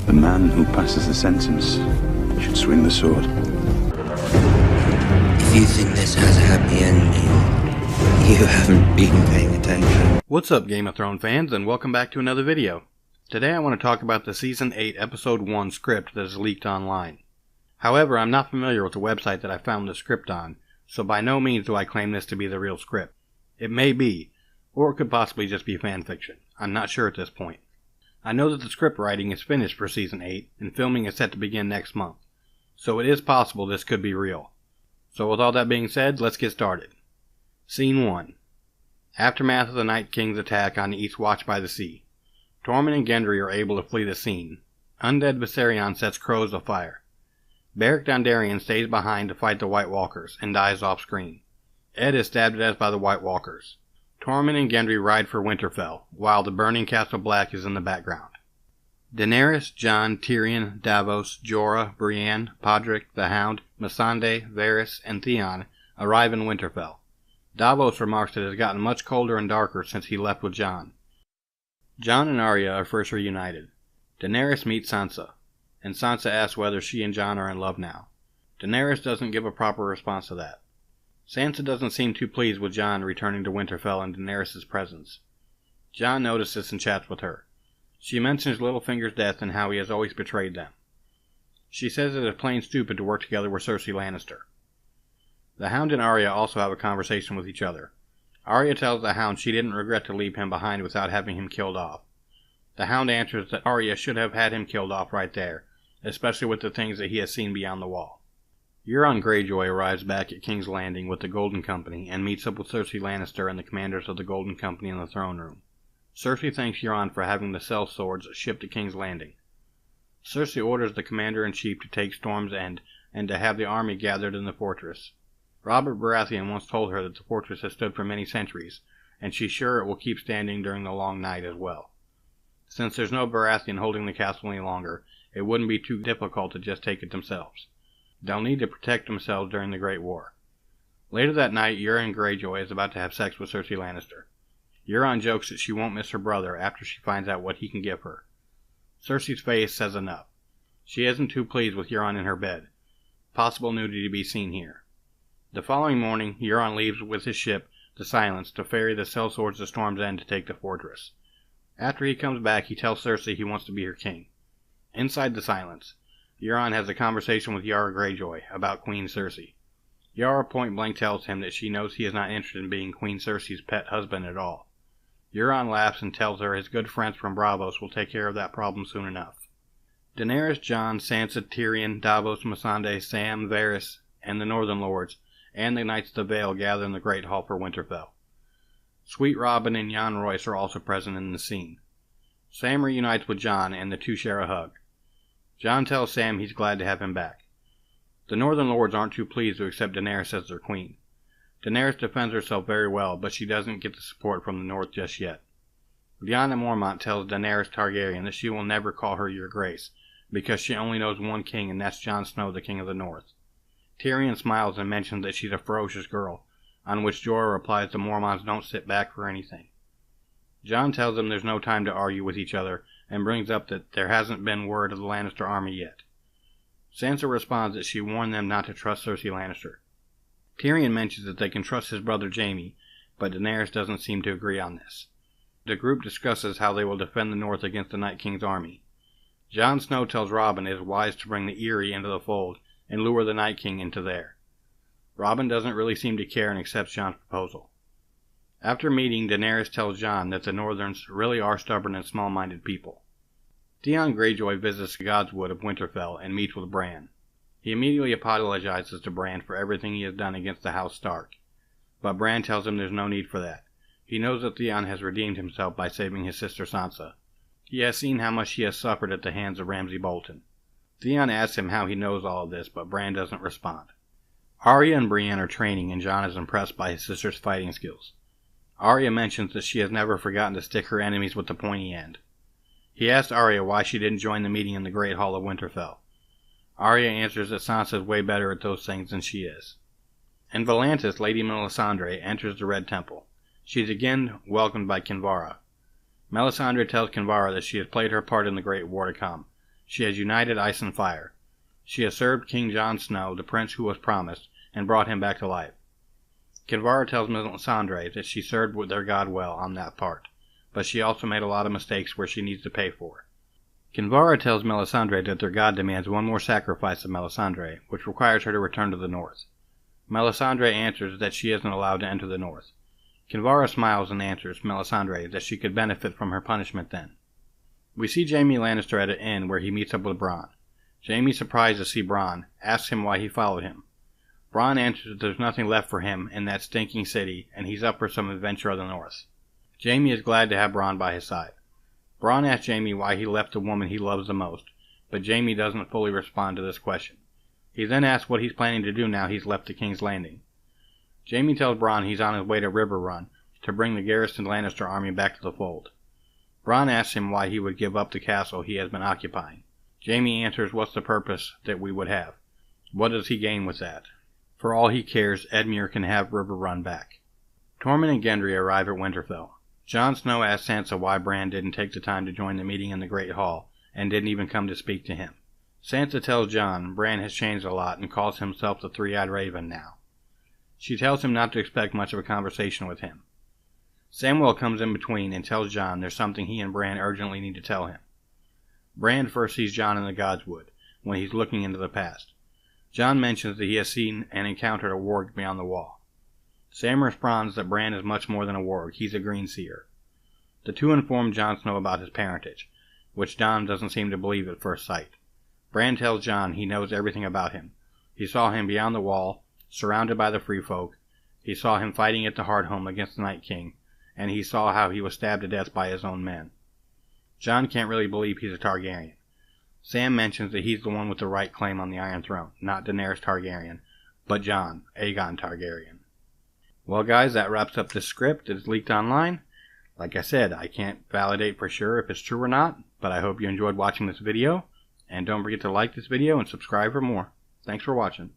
The man who passes the sentence should swing the sword. If you think this has a happy ending, you haven't been paying attention. What's up, Game of Thrones fans, and welcome back to another video. Today I want to talk about the Season 8 Episode 1 script that is leaked online. However, I'm not familiar with the website that I found the script on, so by no means do I claim this to be the real script. It may be, or it could possibly just be fanfiction. I'm not sure at this point. I know that the script writing is finished for Season 8, and filming is set to begin next month, so it is possible this could be real. So with all that being said, let's get started. Scene 1. Aftermath of the Night King's attack on the East Watch by the Sea. Tormund and Gendry are able to flee the scene. Undead Viserion sets crows afire. Beric Dondarrion stays behind to fight the White Walkers and dies off screen. Ed is stabbed to death by the White Walkers. Tormund and Gendry ride for Winterfell, while the burning Castle Black is in the background. Daenerys, Jon, Tyrion, Davos, Jorah, Brienne, Podrick, the Hound, Missandei, Varys, and Theon arrive in Winterfell. Davos remarks that it has gotten much colder and darker since he left with Jon. Jon and Arya are first reunited. Daenerys meets Sansa, and Sansa asks whether she and Jon are in love now. Daenerys doesn't give a proper response to that. Sansa doesn't seem too pleased with Jon returning to Winterfell in Daenerys' presence. Jon notices and chats with her. She mentions Littlefinger's death and how he has always betrayed them. She says it is plain stupid to work together with Cersei Lannister. The Hound and Arya also have a conversation with each other. Arya tells the Hound she didn't regret to leave him behind without having him killed off. The Hound answers that Arya should have had him killed off right there, especially with the things that he has seen beyond the wall. Euron Greyjoy arrives back at King's Landing with the Golden Company and meets up with Cersei Lannister and the commanders of the Golden Company in the throne room. Cersei thanks Euron for having the cell swords shipped to King's Landing. Cersei orders the commander-in-chief to take Storm's End and to have the army gathered in the fortress. Robert Baratheon once told her that the fortress has stood for many centuries, and she's sure it will keep standing during the long night as well. Since there's no Baratheon holding the castle any longer, it wouldn't be too difficult to just take it themselves. They'll need to protect themselves during the Great War. Later that night, Euron Greyjoy is about to have sex with Cersei Lannister. Euron jokes that she won't miss her brother after she finds out what he can give her. Cersei's face says enough. She isn't too pleased with Euron in her bed. Possible nudity to be seen here. The following morning, Euron leaves with his ship, the Silence, to ferry the sellswords to Storm's End to take the fortress. After he comes back, he tells Cersei he wants to be her king. Inside the Silence, Euron has a conversation with Yara Greyjoy about Queen Cersei. Yara point-blank tells him that she knows he is not interested in being Queen Cersei's pet husband at all. Euron laughs and tells her his good friends from Braavos will take care of that problem soon enough. Daenerys, Jon, Sansa, Tyrion, Davos, Missandei, Sam, Varys, and the Northern Lords, and the Knights of the Vale gather in the Great Hall for Winterfell. Sweet Robin and Jon Royce are also present in the scene. Sam reunites with Jon, and the two share a hug. Jon tells Sam he's glad to have him back. The Northern Lords aren't too pleased to accept Daenerys as their queen. Daenerys defends herself very well, but she doesn't get the support from the North just yet. Lyanna Mormont tells Daenerys Targaryen that she will never call her Your Grace, because she only knows one king, and that's Jon Snow, the King of the North. Tyrion smiles and mentions that she's a ferocious girl, on which Jorah replies the Mormonts don't sit back for anything. Jon tells them there's no time to argue with each other, and brings up that there hasn't been word of the Lannister army yet. Sansa responds that she warned them not to trust Cersei Lannister. Tyrion mentions that they can trust his brother Jaime, but Daenerys doesn't seem to agree on this. The group discusses how they will defend the North against the Night King's army. Jon Snow tells Robin it is wise to bring the Eyrie into the fold and lure the Night King into there. Robin doesn't really seem to care and accepts Jon's proposal. After meeting, Daenerys tells Jon that the Northerns really are stubborn and small-minded people. Theon Greyjoy visits the Godswood of Winterfell and meets with Bran. He immediately apologizes to Bran for everything he has done against the House Stark, but Bran tells him there's no need for that. He knows that Theon has redeemed himself by saving his sister Sansa. He has seen how much she has suffered at the hands of Ramsay Bolton. Theon asks him how he knows all of this, but Bran doesn't respond. Arya and Brienne are training, and Jon is impressed by his sister's fighting skills. Arya mentions that she has never forgotten to stick her enemies with the pointy end. He asks Arya why she didn't join the meeting in the Great Hall of Winterfell. Arya answers that Sansa is way better at those things than she is. In Volantis, Lady Melisandre enters the Red Temple. She is again welcomed by Kinvara. Melisandre tells Kinvara that she has played her part in the Great War to come. She has united ice and fire. She has served King Jon Snow, the prince who was promised, and brought him back to life. Kinvara tells Melisandre that she served with their god well on that part, but she also made a lot of mistakes where she needs to pay for. Kinvara tells Melisandre that their god demands one more sacrifice of Melisandre, which requires her to return to the north. Melisandre answers that she isn't allowed to enter the north. Kinvara smiles and answers Melisandre that she could benefit from her punishment then. We see Jaime Lannister at an inn where he meets up with Bronn. Jaime, surprised to see Bronn, asks him why he followed him. Bronn answers that there's nothing left for him in that stinking city, and he's up for some adventure of the north. Jaime is glad to have Bronn by his side. Bronn asks Jaime why he left the woman he loves the most, but Jaime doesn't fully respond to this question. He then asks what he's planning to do now he's left the King's Landing. Jaime tells Bronn he's on his way to Riverrun to bring the garrisoned Lannister army back to the fold. Bronn asks him why he would give up the castle he has been occupying. Jaime answers what's the purpose that we would have. What does he gain with that? For all he cares, Edmure can have Riverrun back. Tormund and Gendry arrive at Winterfell. Jon Snow asks Sansa why Bran didn't take the time to join the meeting in the Great Hall, and didn't even come to speak to him. Sansa tells Jon Bran has changed a lot and calls himself the Three-Eyed Raven now. She tells him not to expect much of a conversation with him. Samwell comes in between and tells Jon there's something he and Bran urgently need to tell him. Bran first sees Jon in the Godswood, when he's looking into the past. Jon mentions that he has seen and encountered a warg beyond the wall. Sam responds that Bran is much more than a warg, he's a greenseer. The two inform Jon Snow about his parentage, which Jon doesn't seem to believe at first sight. Bran tells Jon he knows everything about him. He saw him beyond the wall, surrounded by the free folk. He saw him fighting at the Hardhome against the Night King, and he saw how he was stabbed to death by his own men. Jon can't really believe he's a Targaryen. Sam mentions that he's the one with the right claim on the Iron Throne, not Daenerys Targaryen, but Jon, Aegon Targaryen. Well guys, that wraps up this script that is leaked online. Like I said, I can't validate for sure if it's true or not, but I hope you enjoyed watching this video, and don't forget to like this video and subscribe for more. Thanks for watching.